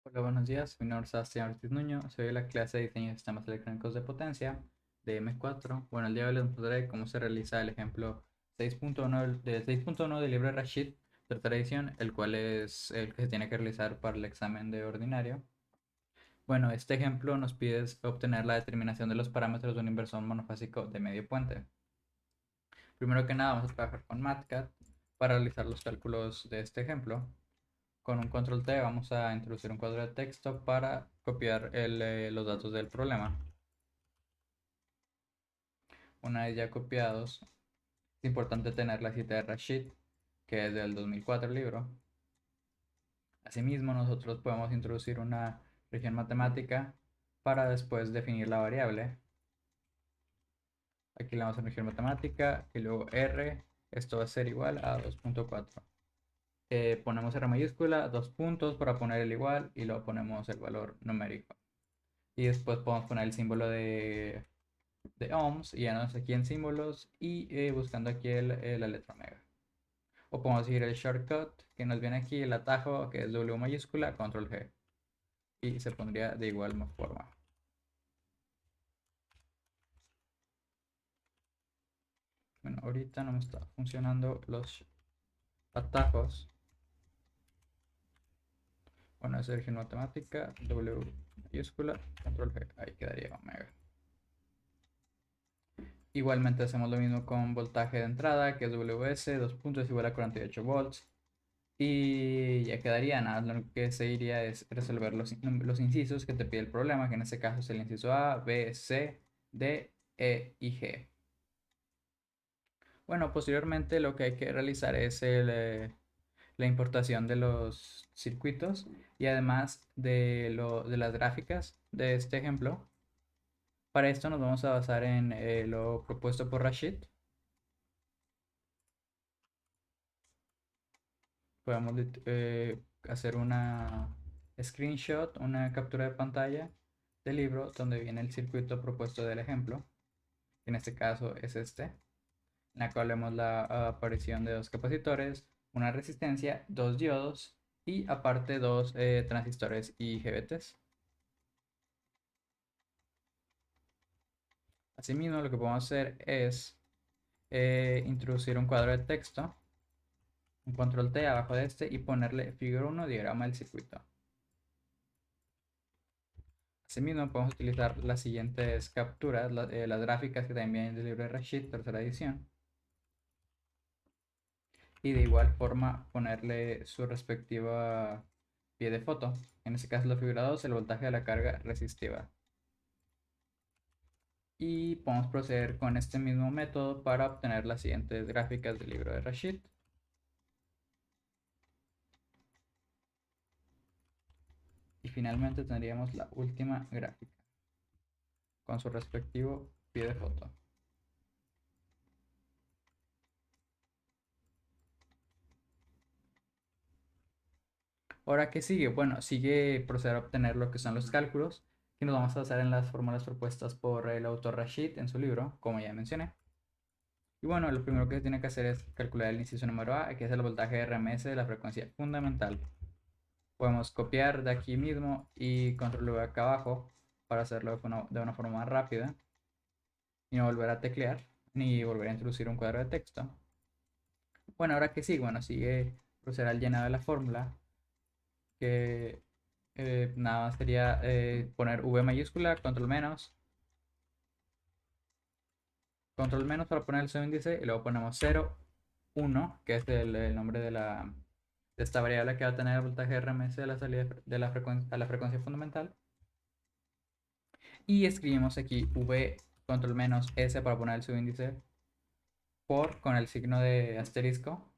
Hola, buenos días. Mi nombre es Sebastián Ortiz Nuño. Soy de la clase de Diseño de Sistemas Electrónicos de Potencia de M4. Bueno, el día de hoy les mostraré cómo se realiza el ejemplo 6.1 del 6.1 del libro de Rashid, tercera edición, el cual es el que se tiene que realizar para el examen de ordinario. Bueno, este ejemplo nos pide obtener la determinación de los parámetros de un inversor monofásico de medio puente. Primero que nada, vamos a trabajar con MATCAD para realizar los cálculos de este ejemplo. Con un control T vamos a introducir un cuadro de texto para copiar los datos del problema. Una vez ya copiados, es importante tener la cita de Rashid, que es del 2004 el libro. Asimismo, nosotros podemos introducir una región matemática para después definir la variable. Aquí le damos a región matemática y luego R, esto va a ser igual a 2.4. Ponemos R mayúscula, dos puntos para poner el igual y luego ponemos el valor numérico. Y después podemos poner el símbolo de ohms y ya nos aquí en símbolos y buscando aquí la letra omega. O podemos seguir el shortcut que nos viene aquí, el atajo que es W mayúscula, control G. Y se pondría de igual forma. Bueno, ahorita no me está funcionando los atajos. Bueno, es origen matemática, W mayúscula, control G. Ahí quedaría omega. Igualmente hacemos lo mismo con voltaje de entrada, que es WS, dos puntos igual a 48 volts. Y ya quedaría nada, lo que se iría es resolver los incisos que te pide el problema, que en este caso es el inciso A, B, C, D, E y G. Bueno, posteriormente lo que hay que realizar es la importación de los circuitos y además de las gráficas de este ejemplo. Para esto nos vamos a basar en lo propuesto por Rashid. Podemos hacer una screenshot, una captura de pantalla del libro donde viene el circuito propuesto del ejemplo, que en este caso es este, en la cual vemos la aparición de dos capacitores, una resistencia, dos diodos y aparte dos transistores IGBTs. Asimismo, lo que podemos hacer es introducir un cuadro de texto, un control T abajo de este y ponerle figura 1, diagrama del circuito. Asimismo, podemos utilizar las siguientes capturas, las gráficas que también vienen del libro de Rashid, tercera edición, y de igual forma ponerle su respectiva pie de foto. En este caso, la figura 2, el voltaje de la carga resistiva. Y podemos proceder con este mismo método para obtener las siguientes gráficas del libro de Rashid. Y finalmente tendríamos la última gráfica con su respectivo pie de foto. Ahora, ¿qué sigue? Bueno, sigue proceder a obtener lo que son los cálculos, que nos vamos a basar en las fórmulas propuestas por el autor Rashid en su libro, como ya mencioné. Y bueno, lo primero que se tiene que hacer es calcular el inciso número A, que es el voltaje RMS de la frecuencia fundamental. Podemos copiar de aquí mismo y control V acá abajo para hacerlo de una forma más rápida y no volver a teclear ni volver a introducir un cuadro de texto. Bueno, ahora que sigue, bueno, sigue proceder al llenado de la fórmula, que nada más sería poner V mayúscula, control menos para poner el subíndice y luego ponemos 0, 1, que es el nombre de esta variable que va a tener el voltaje RMS de la salida de la frecuencia, a la frecuencia fundamental. Y escribimos aquí V control menos S para poner el subíndice por con el signo de asterisco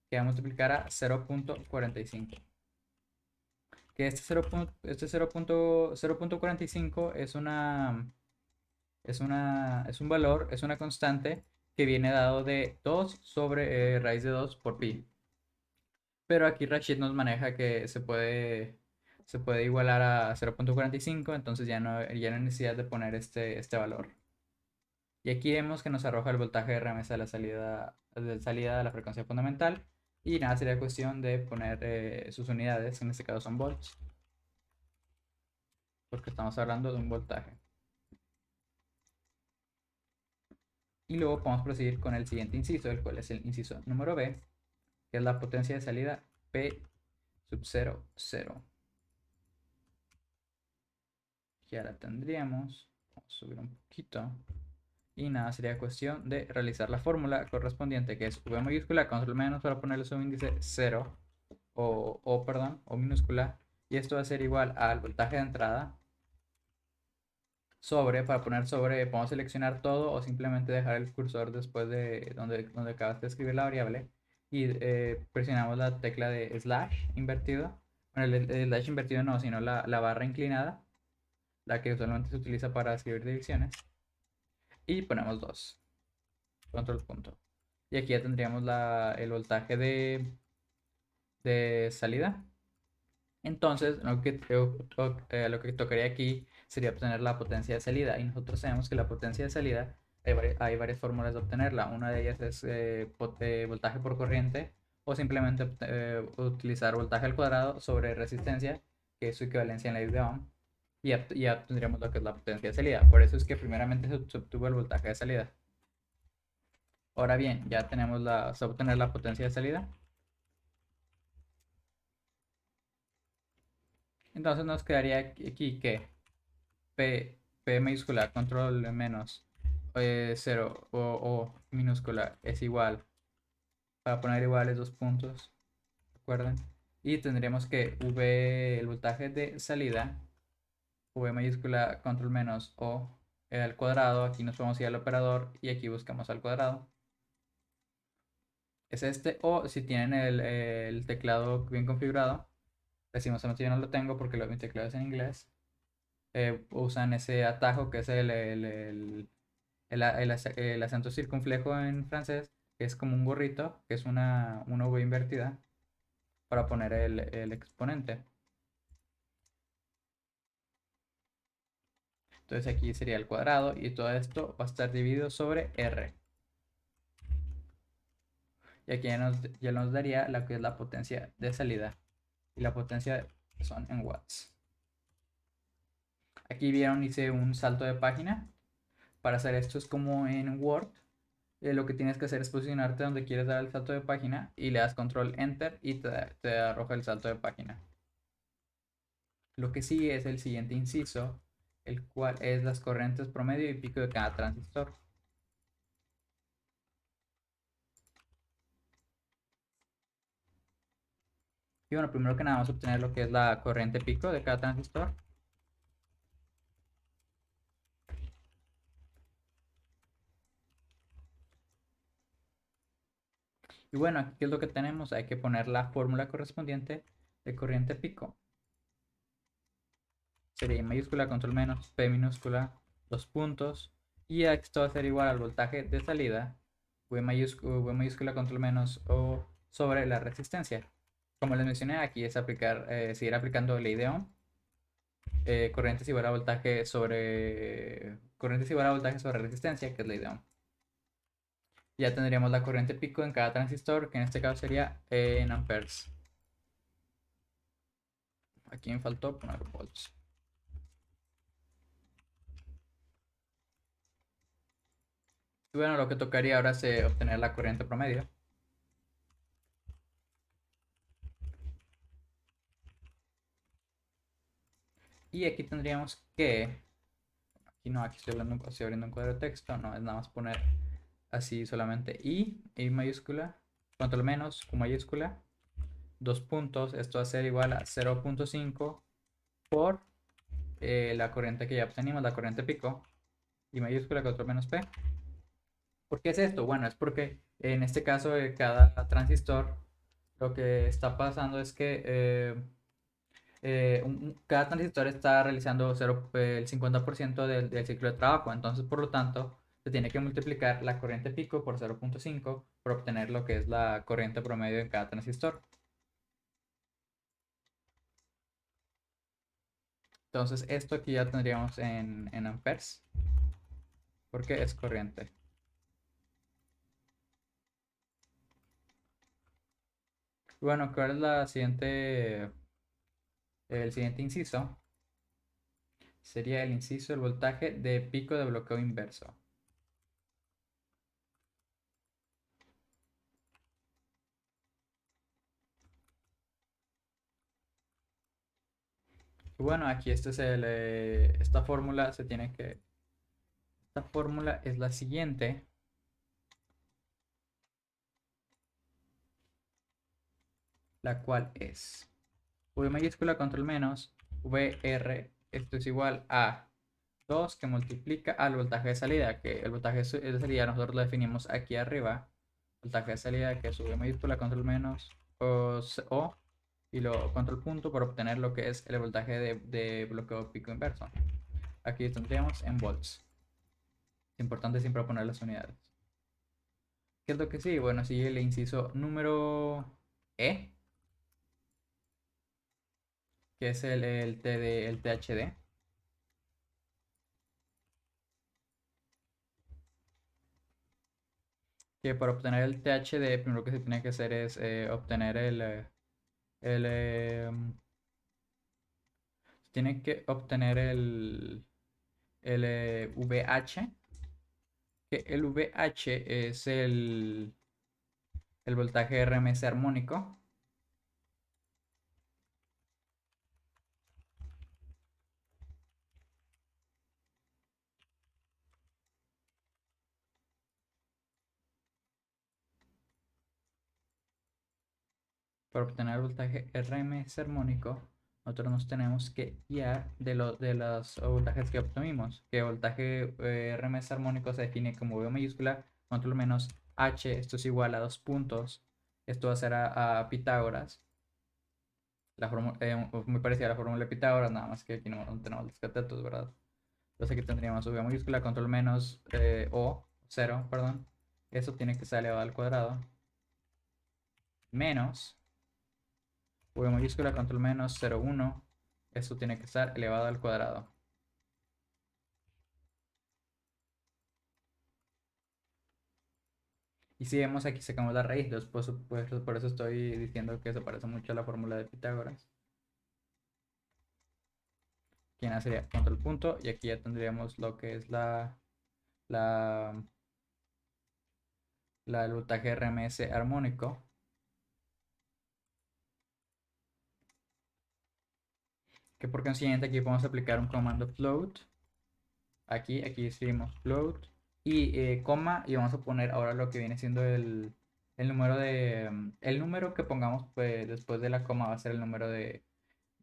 que va a multiplicar a 0.45. Que este 0.45 es un valor, es una constante que viene dado de 2 sobre raíz de 2 por pi. Pero aquí Rashid nos maneja que se puede igualar a 0.45, entonces ya no hay necesidad de poner este valor. Y aquí vemos que nos arroja el voltaje de RMS de salida de la frecuencia fundamental. Y nada, sería cuestión de poner sus unidades, en este caso son volts. porque estamos hablando de un voltaje. Y luego podemos proseguir con el siguiente inciso, el cual es el inciso número B, que es la potencia de salida P sub 0, 0. Ya la tendríamos. Vamos a subir un poquito. Y nada, sería cuestión de realizar la fórmula correspondiente, que es V mayúscula, control menos para ponerle su índice 0, o minúscula. Y esto va a ser igual al voltaje de entrada sobre, para poner sobre, podemos seleccionar todo o simplemente dejar el cursor después de donde acabas de escribir la variable. Y presionamos la tecla de slash invertido. Bueno, el slash invertido no, sino la barra inclinada, la que usualmente se utiliza para escribir divisiones. Y ponemos 2. Control punto. Y aquí ya tendríamos el voltaje de salida. Entonces, lo que tocaría aquí sería obtener la potencia de salida. Y nosotros sabemos que la potencia de salida hay varias fórmulas de obtenerla. Una de ellas es voltaje por corriente o simplemente utilizar voltaje al cuadrado sobre resistencia, que es su equivalencia en ley de Ohm. Y ya obtendríamos lo que es la potencia de salida. Por eso es que primeramente se obtuvo el voltaje de salida. Ahora bien, ya tenemos se va a obtener la potencia de salida. Entonces nos quedaría aquí que P mayúscula, control menos 0 o minúscula es igual, para poner iguales dos puntos, ¿recuerden? Y tendríamos que V, el voltaje de salida, V mayúscula, control menos o al cuadrado, aquí nos vamos a ir al operador y aquí buscamos al cuadrado. Es este, o si tienen el teclado bien configurado, lastimosamente yo no lo tengo porque mi teclado es en inglés, usan ese atajo que es el acento circunflejo en francés, que es como un gorrito, que es una V invertida, para poner el exponente. Entonces aquí sería el cuadrado y todo esto va a estar dividido sobre R. Y aquí ya nos daría la que es la potencia de salida. Y la potencia son en watts. Aquí vieron, hice un salto de página. Para hacer esto es como en Word. Lo que tienes que hacer es posicionarte donde quieres dar el salto de página y le das control enter y te arroja el salto de página. Lo que sigue es el siguiente inciso, el cual es las corrientes promedio y pico de cada transistor. Y bueno, primero que nada vamos a obtener lo que es la corriente pico de cada transistor. Y bueno, aquí ¿qué es lo que tenemos? Hay que poner la fórmula correspondiente de corriente pico. Sería I mayúscula, control menos, P minúscula, dos puntos. Y esto va a ser igual al voltaje de salida, V mayúscula, control menos, o sobre la resistencia. Como les mencioné, aquí es seguir aplicando ley de Ohm. Corriente es igual a voltaje sobre resistencia, que es ley de Ohm. Ya tendríamos la corriente pico en cada transistor, que en este caso sería en amperes. Aquí me faltó poner volts. Y bueno, lo que tocaría ahora es obtener la corriente promedio. Y aquí tendríamos que, aquí no, aquí estoy abriendo un cuadro de texto, no, es nada más poner así solamente I mayúscula, control menos, Q mayúscula, dos puntos, esto va a ser igual a 0.5 por la corriente que ya obtenimos, la corriente pico, I mayúscula, control menos P. ¿Por qué es esto? Bueno, es porque en este caso de cada transistor, lo que está pasando es que cada transistor está realizando el 50% del ciclo de trabajo. Entonces, por lo tanto, se tiene que multiplicar la corriente pico por 0.5 para obtener lo que es la corriente promedio en cada transistor. Entonces, esto aquí ya tendríamos en amperes, porque es corriente. Bueno, ¿cuál es el siguiente inciso? sería el inciso del voltaje de pico de bloqueo inverso. Y bueno, aquí este es esta fórmula se tiene que... Esta fórmula es la siguiente, la cual es V mayúscula control menos VR, esto es igual a 2 que multiplica al voltaje de salida, que el voltaje de salida nosotros lo definimos aquí arriba, voltaje de salida que es V mayúscula control menos o y lo control punto para obtener lo que es el voltaje de bloqueo pico inverso. Aquí tendríamos en volts. Es importante siempre poner las unidades. ¿Qué es lo que sí? Bueno, sigue el inciso número E, que es el THD. Que para obtener el THD, primero que se tiene que hacer es obtener el tiene que obtener el VH, que el VH es el voltaje RMS armónico. Para obtener el voltaje RMS armónico, nosotros nos tenemos que guiar de los voltajes que obtuvimos. Que el voltaje RMS armónico se define como V mayúscula, control menos H, esto es igual a 2 puntos. Esto va a ser a Pitágoras. Muy parecida a la fórmula de Pitágoras, nada más que aquí no tenemos los catetos, ¿verdad? Entonces aquí tendríamos V mayúscula, control menos O, 0, perdón. Eso tiene que ser elevado al cuadrado. Menos V mayúscula, control menos 0,1. Eso tiene que estar elevado al cuadrado. Y si vemos aquí sacamos la raíz, después por eso estoy diciendo que se parece mucho a la fórmula de Pitágoras. Aquí sería control punto y aquí ya tendríamos lo que es la, el voltaje RMS armónico. Que por consiguiente aquí podemos aplicar un comando float. Aquí escribimos float y coma y vamos a poner ahora lo que viene siendo el número el número que pongamos pues, después de la coma va a ser el número de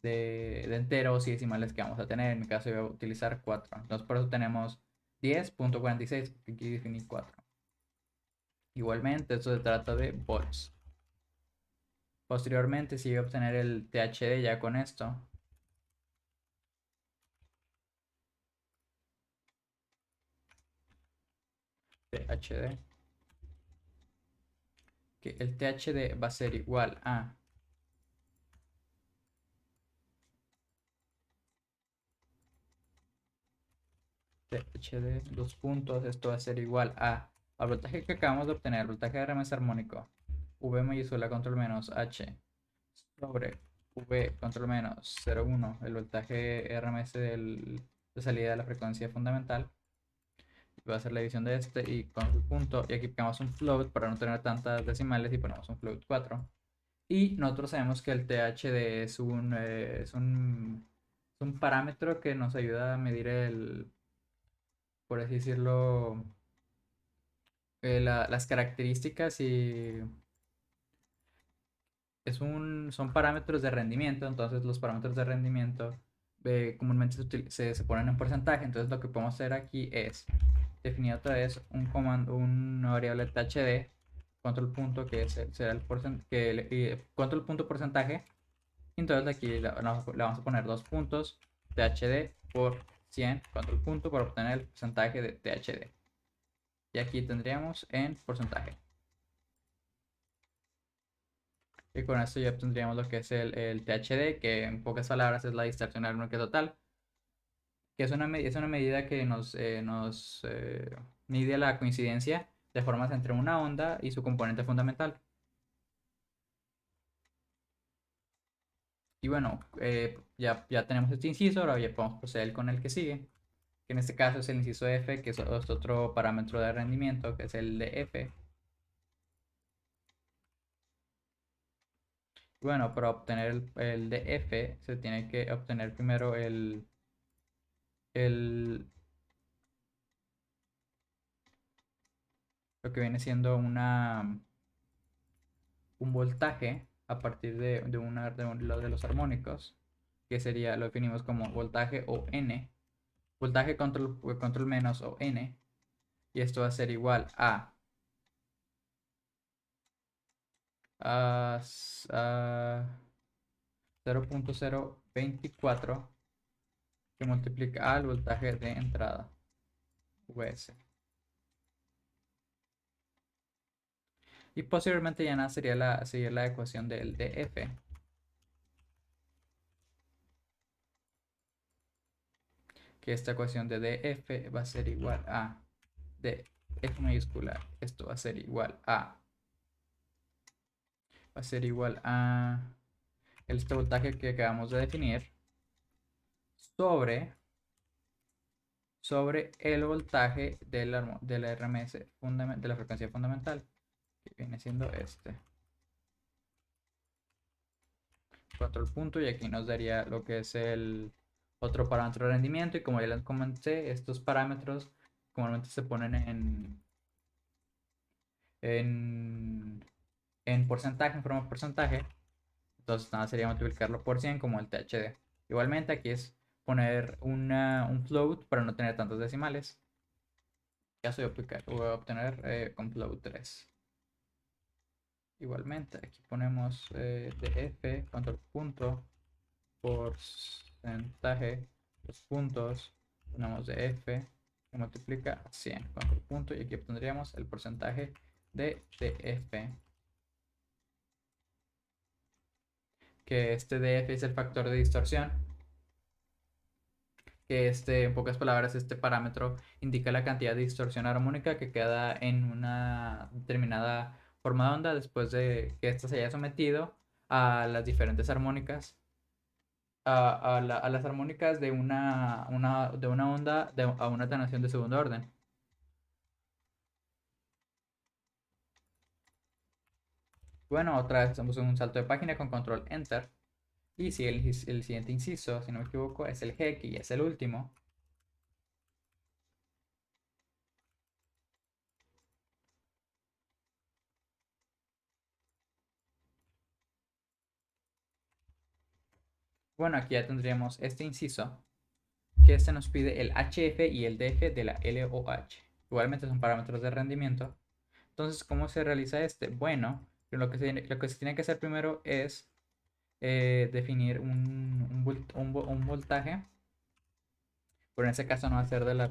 enteros y decimales que vamos a tener. En mi caso yo voy a utilizar 4. Entonces por eso tenemos 10.46, que aquí definí 4. Igualmente, esto se trata de volts. Posteriormente, si voy a obtener el THD ya con esto, THD, que el THD va a ser igual a THD, 2 puntos, esto va a ser igual al voltaje que acabamos de obtener, el voltaje de RMS armónico, V mayúscula control menos H sobre V control menos 0,1, el voltaje RMS de salida de la frecuencia fundamental. Va a ser la división de este y con el punto, y aquí pegamos un float para no tener tantas decimales y ponemos un float 4. Y nosotros sabemos que el THD es un parámetro que nos ayuda a medir por así decirlo, las características y son parámetros de rendimiento. Entonces los parámetros de rendimiento comúnmente se ponen en porcentaje. Entonces lo que podemos hacer aquí es definir otra vez un comando, una variable THD, control punto que será el control punto porcentaje. Entonces aquí le vamos a poner 2 puntos THD por 100 control punto para obtener el porcentaje de THD. Y aquí tendríamos en porcentaje. Y con esto ya obtendríamos lo que es el THD, que en pocas palabras es la distorsión armónica total, que es una medida que nos mide la coincidencia de formas entre una onda y su componente fundamental. Y bueno, ya tenemos este inciso, ahora ya podemos proceder con el que sigue, que en este caso es el inciso F, que es otro parámetro de rendimiento, que es el de F. Bueno, para obtener el de F se tiene que obtener primero el, lo que viene siendo un voltaje a partir de los armónicos, que sería, lo definimos como voltaje o N, voltaje control menos o N, y esto va a ser igual a 0.024 que multiplica al voltaje de entrada, Vs. Y posteriormente ya nada sería la ecuación del df, que esta ecuación de df va a ser igual a de F mayúscula, esto va a ser igual a este voltaje que acabamos de definir sobre, sobre el voltaje de la RMS de la frecuencia fundamental, que viene siendo este. Control punto, y aquí nos daría lo que es el otro parámetro de rendimiento, y como ya les comenté, estos parámetros comúnmente se ponen en, en porcentaje, en forma de porcentaje. Entonces nada, sería multiplicarlo por 100 como el THD. Igualmente aquí es poner un float para no tener tantos decimales. Ya voy a obtener con float 3. Igualmente aquí ponemos df control punto porcentaje, los puntos, ponemos df que multiplica 100 control punto, y aquí obtendríamos el porcentaje de df, que este df es el factor de distorsión, que en pocas palabras, este parámetro indica la cantidad de distorsión armónica que queda en una determinada forma de onda después de que ésta se haya sometido a las diferentes armónicas, a las armónicas de de una onda a una atenuación de segundo orden. Bueno, otra vez hacemos un salto de página con control enter. Y si el siguiente inciso, si no me equivoco, es el G, que ya es el último. Bueno, aquí ya tendríamos este inciso, que este nos pide el HF y el DF de la LOH. Igualmente son parámetros de rendimiento. Entonces, ¿cómo se realiza este? Bueno, lo que se tiene que hacer primero es definir un voltaje, pero en este caso no va a ser de la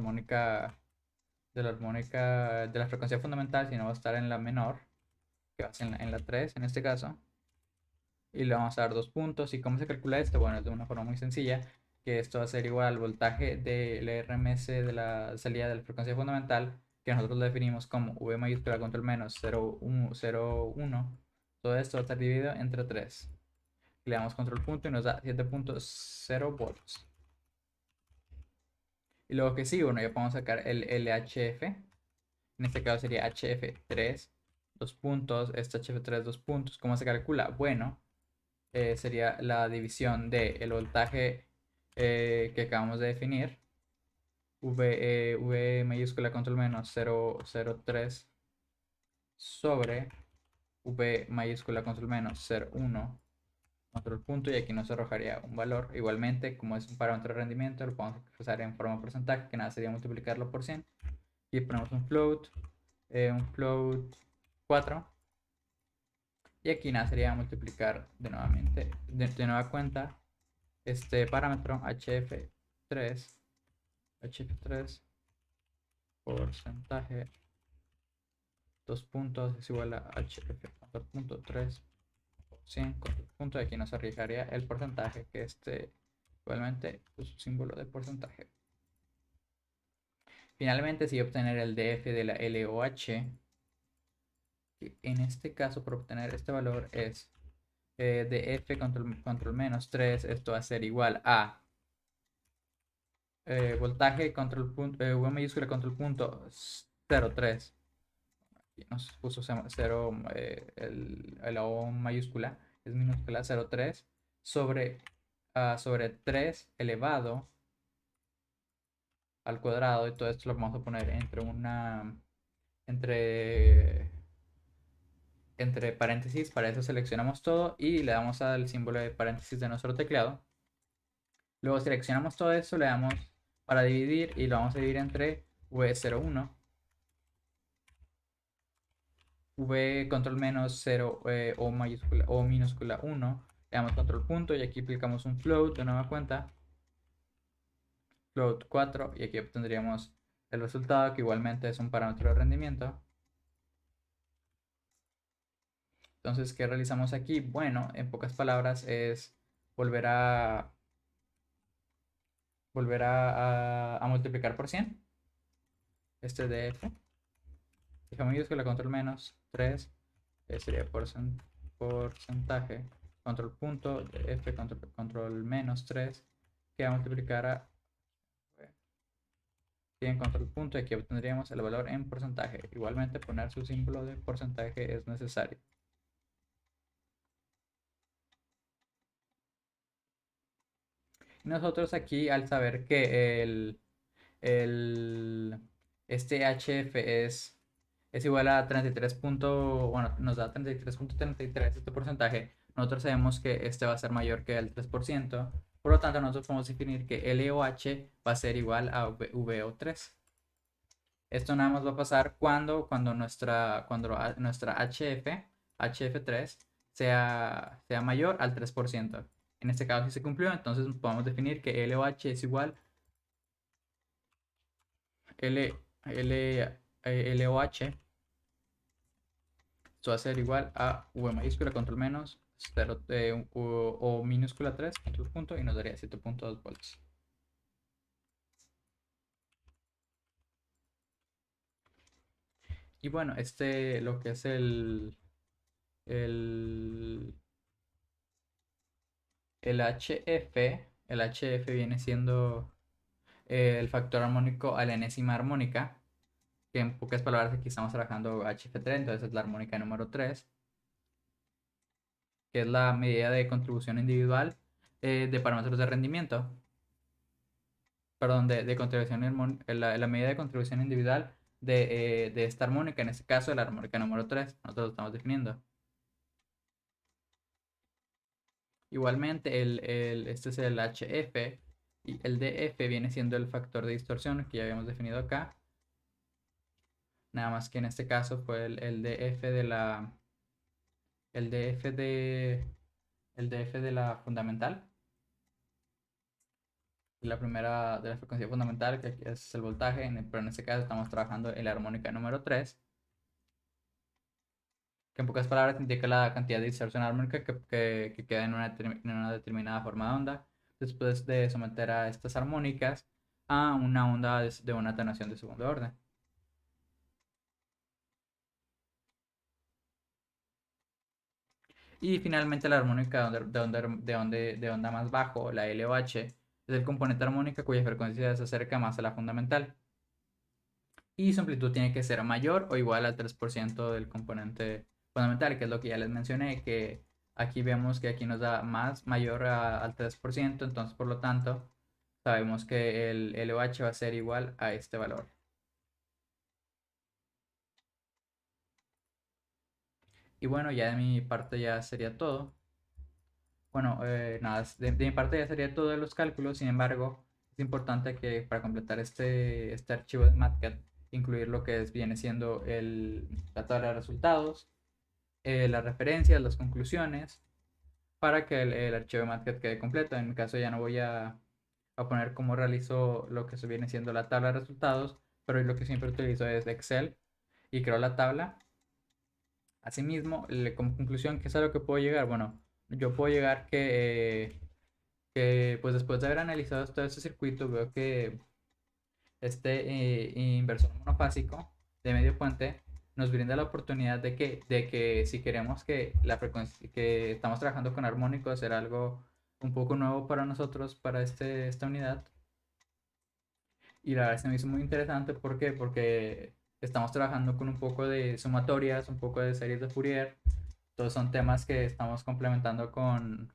frecuencia fundamental, sino va a estar en la menor, que va a ser en la 3 en este caso. Y le vamos a dar 2 puntos. ¿Y cómo se calcula esto? Bueno, es de una forma muy sencilla, que esto va a ser igual al voltaje del RMS de la salida de la frecuencia fundamental, que nosotros lo definimos como V mayúscula contra el menos 0,1. Todo esto va a estar dividido entre 3. Le damos control punto y nos da 7.0 volts. Y luego que sí, bueno, ya podemos sacar el LHF. En este caso sería HF3, 2 puntos, este HF3, 2 puntos. ¿Cómo se calcula? Bueno, sería la división del voltaje que acabamos de definir, V mayúscula control menos 0,03 sobre V mayúscula control menos 0,1 control punto, y aquí nos arrojaría un valor. Igualmente, como es un parámetro de rendimiento, lo podemos expresar en forma de porcentaje, que nada sería multiplicarlo por 100, y ponemos un float 4. Y aquí nada sería multiplicar de nueva cuenta, este parámetro HF3 porcentaje, 2 puntos es igual a HF4.3 100 punto, y aquí nos arrojaría el porcentaje, que igualmente es un símbolo de porcentaje. Finalmente, si obtener el DF de la LOH, que en este caso, para obtener este valor es de F control menos 3, esto va a ser igual a voltaje control punto, V mayúscula control punto 0,3. Aquí nos puso 0, la O mayúscula es minúscula 0,3 sobre, sobre 3 elevado al cuadrado, y todo esto lo vamos a poner entre, entre paréntesis. Para eso seleccionamos todo y le damos al símbolo de paréntesis de nuestro teclado. Luego seleccionamos todo esto, le damos para dividir y lo vamos a dividir entre V01, V control menos 0, O mayúscula O minúscula 1, le damos control punto y aquí aplicamos un float de nueva cuenta, float 4, y aquí obtendríamos el resultado, que igualmente es un parámetro de rendimiento. Entonces, ¿qué realizamos aquí? Bueno, en pocas palabras es volver a multiplicar por 100 este de f. Fija mayúscula, control menos 3, sería porcentaje, control punto de f, control menos 3, que va a multiplicar a 100 control punto, y aquí obtendríamos el valor en porcentaje. Igualmente, poner su símbolo de porcentaje es necesario. Nosotros aquí, al saber que este HF es igual a 33 bueno, nos da 33.33 este porcentaje, nosotros sabemos que este va a ser mayor que el 3%, por lo tanto nosotros podemos definir que LOH va a ser igual a VO3. Esto nada más va a pasar cuando nuestra HF3 sea mayor al 3%. En este caso, si se cumplió, entonces podemos definir que LOH es igual L, LOH, esto va a ser igual a V mayúscula control menos 0, o minúscula 3 control punto, y nos daría 7.2 volts. Y bueno, lo que es el, el HF viene siendo el factor armónico a la enésima armónica, que en pocas palabras aquí estamos trabajando HF3, entonces es la armónica número 3, que es la medida de contribución individual de parámetros de rendimiento. Perdón, de contribución, la medida de contribución individual de esta armónica, en este caso la armónica número 3, nosotros lo estamos definiendo. Igualmente, este es el HF, y el DF viene siendo el factor de distorsión que ya habíamos definido acá. Nada más que en este caso fue el DF de la el DF de el DF de la fundamental, de la primera de la frecuencia fundamental, que aquí es el voltaje, pero en este caso estamos trabajando en la armónica número 3, que en pocas palabras indica la cantidad de distorsión armónica que queda en una determinada forma de onda después de someter a estas armónicas a una onda de una atenuación de segundo orden. Y finalmente la armónica de onda más bajo, la LOH, es el componente armónica cuya frecuencia se acerca más a la fundamental. Y su amplitud tiene que ser mayor o igual al 3% del componente fundamental, que es lo que ya les mencioné, que aquí vemos que aquí nos da mayor al 3%, entonces por lo tanto sabemos que el LOH va a ser igual a este valor. Y bueno, ya de mi parte ya sería todo. Bueno, nada, de mi parte ya sería todo de los cálculos. Sin embargo, es importante que para completar este archivo de Matcat, incluir lo que viene siendo la tabla de resultados, las referencias, las conclusiones, para que el archivo de Matcat quede completo. En mi caso ya no voy a poner cómo realizo lo que viene siendo la tabla de resultados, pero lo que siempre utilizo es Excel y creo la tabla. Asimismo, como conclusión, ¿qué es a lo que puedo llegar? Bueno, yo puedo llegar que pues después de haber analizado todo este circuito, veo que este inversor monofásico de medio puente nos brinda la oportunidad de que si queremos que la frecuencia, que estamos trabajando con armónicos, era algo un poco nuevo para nosotros, para esta unidad. Y la verdad se me hizo muy interesante. ¿Por qué? Porque estamos trabajando con un poco de sumatorias, un poco de series de Fourier. Todos son temas que estamos complementando con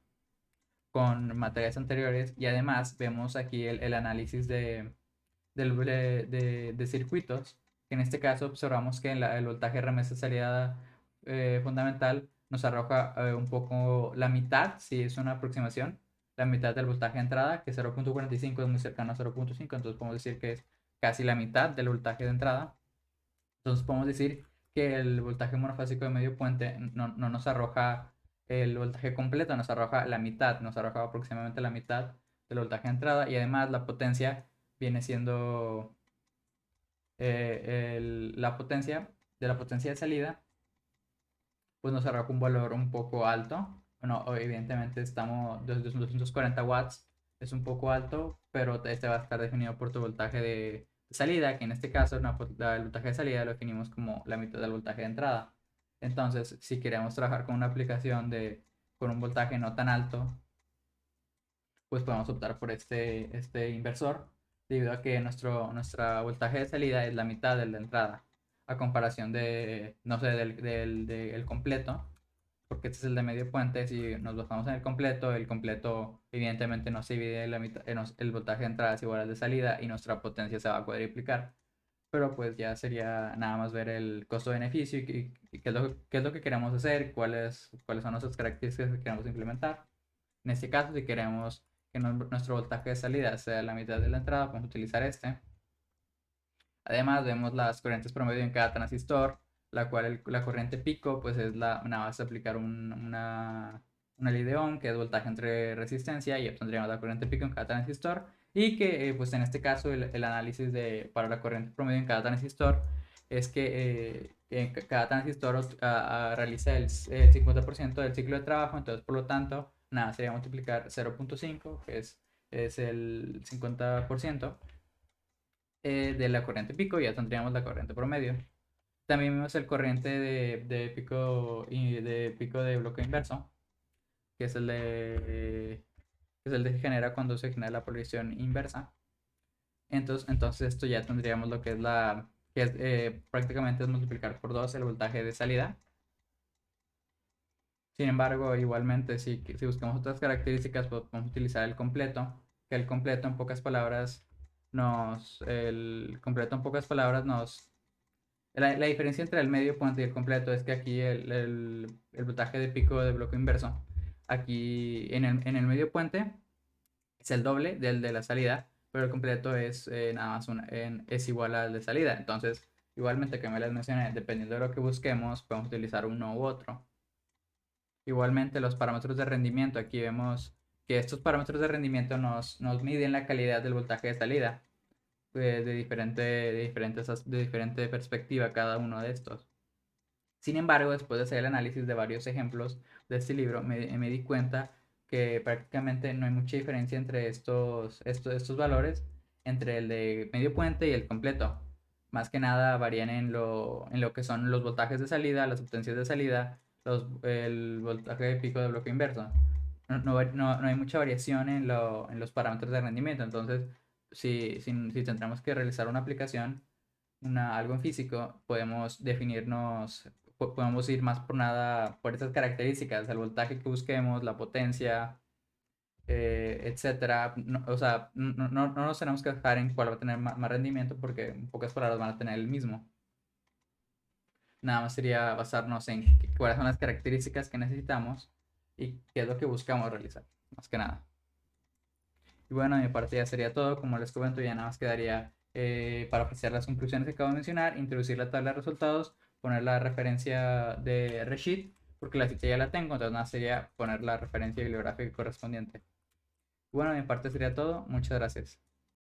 materias anteriores. Y además vemos aquí el análisis de circuitos, que en este caso observamos que el voltaje remesa salida fundamental nos arroja un poco la mitad, si es una aproximación, la mitad del voltaje de entrada, que 0.45 es muy cercano a 0.5, entonces podemos decir que es casi la mitad del voltaje de entrada. Entonces podemos decir que el voltaje monofásico de medio puente no nos arroja el voltaje completo, nos arroja la mitad, nos arroja aproximadamente la mitad del voltaje de entrada, y además la potencia viene siendo la potencia de salida, pues nos arroja un valor un poco alto. Bueno, evidentemente estamos 240 watts, es un poco alto, pero este va a estar definido por tu voltaje de salida, que en este caso el voltaje de salida lo definimos como la mitad del voltaje de entrada. Entonces, si queremos trabajar con una aplicación con un voltaje no tan alto, pues podemos optar por este inversor, debido a que nuestra voltaje de salida es la mitad de la entrada, a comparación de, no sé, del completo, porque este es el de medio puente. Si nos basamos en el completo evidentemente no se divide la mitad, el voltaje de entrada es igual al de salida y nuestra potencia se va a cuadriplicar. Pero pues ya sería nada más ver el costo-beneficio y qué es lo que queremos hacer, cuáles son nuestras características que queremos implementar. En este caso, si queremos que nuestro voltaje de salida sea la mitad de la entrada, podemos utilizar este. Además, vemos las corrientes promedio en cada transistor, la cual la corriente pico, pues es nada más aplicar una ley de Ohm, que es voltaje entre resistencia, y obtendríamos la corriente pico en cada transistor. Y que, pues en este caso, el análisis para la corriente promedio en cada transistor es que cada transistor realiza el 50% del ciclo de trabajo. Entonces, por lo tanto, nada, sería multiplicar 0.5, que es el 50% de la corriente pico, y ya tendríamos la corriente promedio. También vemos el corriente de pico de bloque inverso, que es el de que genera cuando se genera la polarización inversa. Entonces esto ya tendríamos lo que es prácticamente es multiplicar por 2 el voltaje de salida. Sin embargo, igualmente, si buscamos otras características, pues podemos utilizar el completo, que el completo en pocas palabras la diferencia entre el medio puente y el completo es que aquí el voltaje de pico de bloque inverso, aquí en el medio puente es el doble del de la salida, pero el completo es nada más es igual al de salida. Entonces, igualmente, que me les mencioné, dependiendo de lo que busquemos, podemos utilizar uno u otro. Igualmente, los parámetros de rendimiento, aquí vemos que estos parámetros de rendimiento nos miden la calidad del voltaje de salida de diferente perspectiva cada uno de estos. Sin embargo, después de hacer el análisis de varios ejemplos de este libro, me di cuenta que prácticamente no hay mucha diferencia entre estos valores, entre el de medio puente y el completo. Más que nada varían en lo que son los voltajes de salida, las potencias de salida, el voltaje de pico de bloque inverso. No hay mucha variación en los parámetros de rendimiento. Entonces, si tendremos que realizar una aplicación, algo en físico, podemos ir más por estas características, el voltaje que busquemos, la potencia, etcétera. O sea, no nos tenemos que fijar en cuál va a tener más rendimiento, porque en pocas palabras van a tener el mismo. Nada más sería basarnos en cuáles son las características que necesitamos y qué es lo que buscamos realizar, más que nada. Y bueno, de mi parte ya sería todo. Como les comento, ya nada más quedaría para apreciar las conclusiones que acabo de mencionar, introducir la tabla de resultados, poner la referencia de Reshit, porque la cita ya la tengo. Entonces nada, sería poner la referencia bibliográfica correspondiente. Bueno, de mi parte sería todo. Muchas gracias.